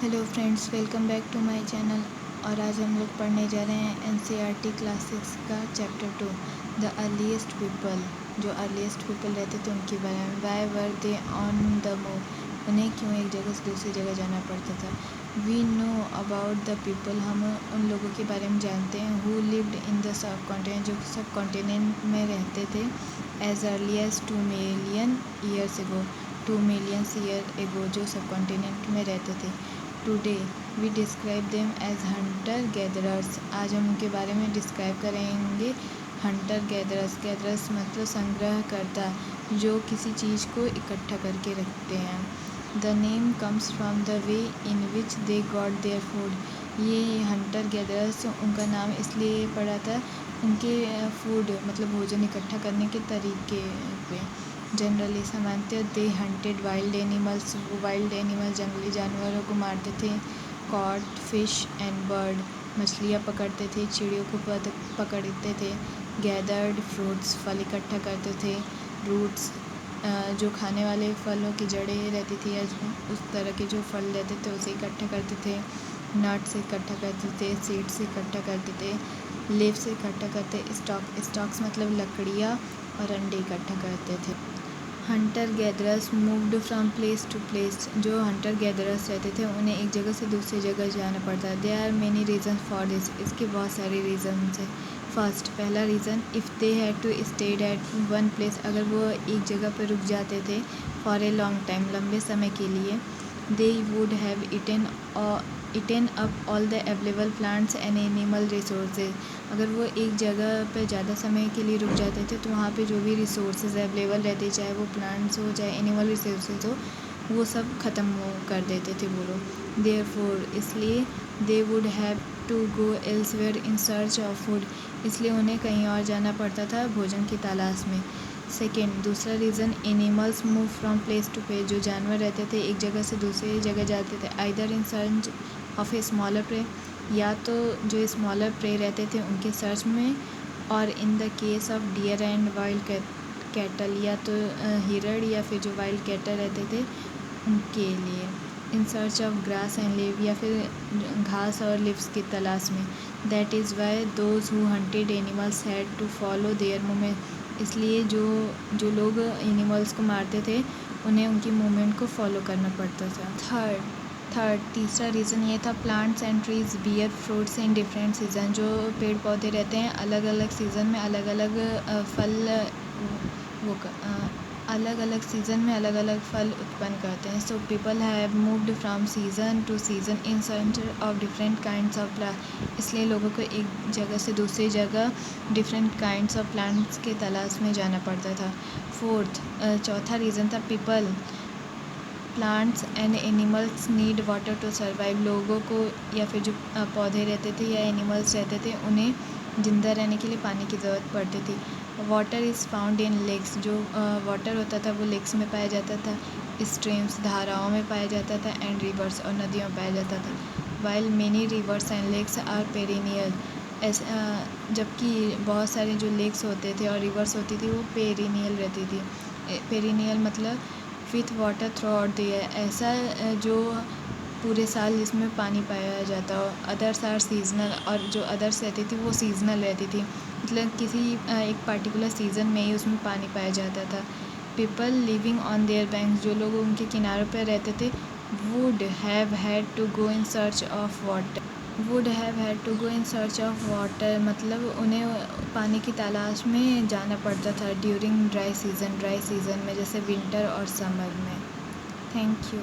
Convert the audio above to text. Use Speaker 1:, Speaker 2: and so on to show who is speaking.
Speaker 1: Hello friends, welcome back to my channel. और आज हम लोग पढ़ने जा रहे हैं एनसीईआरटी क्लास 6 का चैप्टर 2, द अर्लीस्ट पीपल। जो अर्लीस्ट पीपल रहते थे उनके बारे में। Why were they on the move, उन्हें क्यों एक जगह से दूसरी जगह जाना पड़ता था। We know about the people, हम उन लोगों के बारे में जानते हैं। Who lived in the subcontinent, जो सब कॉन्टिनेंट में रहते थे। As early as 2 million years ago, 2 million year ago, जो सब कॉन्टिनेंट में रहते थे। Today we describe them as hunter gatherers, आज हम उनके बारे में डिस्क्राइब करेंगे। हंटर गैदरर्स, गैदरर्स मतलब संग्रहकर्ता, जो किसी चीज़ को इकट्ठा करके रखते हैं। The name comes from the way in which they got their food, ये हंटर गैदरर्स उनका नाम इसलिए पड़ा था उनके फूड मतलब भोजन इकट्ठा करने के तरीके पे। जनरली सामान्यतः दे हंटेड वाइल्ड एनिमल्स, वो वाइल्ड एनिमल जंगली जानवरों को मारते थे। कॉट फिश एंड बर्ड, मछलियाँ पकड़ते थे, चिड़ियों को पकड़ते थे। गैदर्ड फ्रूट्स, फल इकट्ठा करते थे। रूट्स, जो खाने वाले फलों की जड़ें रहती थी या उस तरह के जो फल रहते थे उसे इकट्ठा करते थे। नट्स इकट्ठा करते थे, सीड्स इकट्ठा करते थे। लीव्स इकट्ठा करते। स्टॉक्स मतलब लकड़ियाँ और अंडे इकट्ठा करते थे। Hunter gatherers moved from place to place, जो हंटर गैदरर्स रहते थे उन्हें एक जगह से दूसरी जगह जाना पड़ता है। There are many reason for this, इसके बहुत सारे रीजन्स हैं। फर्स्ट, पहला reason, if they had to stayed at one place, अगर वो एक जगह पर रुक जाते थे फॉर ए लॉन्ग टाइम, लंबे समय के लिए, दे would have eaten up all the available plants and animal resources, अगर वो एक जगह पर ज़्यादा समय के लिए रुक जाते थे तो वहाँ पे जो भी रिसोर्सेज अवेलेबल रहते, चाहे वो प्लांट्स हो चाहे एनिमल रिसोर्सेज हो, वो सब ख़त्म कर देते थे वो लोग। देयरफॉर, इसलिए, they would have to go elsewhere in search of food, इसलिए उन्हें कहीं और जाना पड़ता था भोजन की तलाश में। सेकेंड, दूसरा reason, animals move from place to place, जो जानवर रहते थे एक जगह से दूसरी जगह जाते थे। Either in search of a smaller prey, या तो जो स्मॉलर प्रे रहते थे उनके सर्च में, और in the case of dear and wild cattle, या तो हिरण या फिर जो वाइल्ड कैटल रहते थे उनके लिए। In search of grass and leave, या फिर घास और लिव्स की तलाश में। That is why those who hunted animals had to follow their movement, इसलिए जो लोग एनिमल्स को मारते थे उन्हें उनकी मूवमेंट को फॉलो करना पड़ता था। तीसरा रीज़न ये था, plants and trees bear fruits in different season, जो पेड़ पौधे रहते हैं अलग अलग सीज़न में अलग अलग फल अलग अलग सीज़न में अलग अलग फल उत्पन्न करते हैं। So people have moved from season two season in search of different kinds of plant, इसलिए लोगों को एक जगह से दूसरी जगह डिफरेंट काइंड्स ऑफ प्लांट्स के तलाश में जाना पड़ता था। फोर्थ, चौथा रीज़न था, people, plants and animals need water to survive, लोगों को या फिर जो पौधे रहते थे या एनिमल्स रहते थे उन्हें ज़िंदा रहने के लिए पानी की ज़रूरत पड़ती थी। Water is found in lakes, जो वाटर होता था वो लेक्स में पाया जाता था। स्ट्रीम्स, धाराओं में पाया जाता था। एंड रिवर्स, और नदियों में पाया जाता था। While many rivers and lakes are perennial, जबकि बहुत सारे जो लेक्स होते थे और रिवर्स होती थी वो पेरिनियल रहती थी। पेरिनियल मतलब with water through out the year, ऐसा जो पूरे साल जिसमें पानी पाया जाता हो। अदर्स आर सीजनल, और जो अदर्स रहती थी वो सीजनल रहती थी, मतलब किसी एक पार्टिकुलर सीज़न में ही उसमें पानी पाया जाता था। People living on their banks, जो लोग उनके किनारों पर रहते थे, would have had to go in search of water, मतलब उन्हें पानी की तलाश में जाना पड़ता था ड्यूरिंग ड्राई सीज़न में, जैसे विंटर और समर में। Thank you.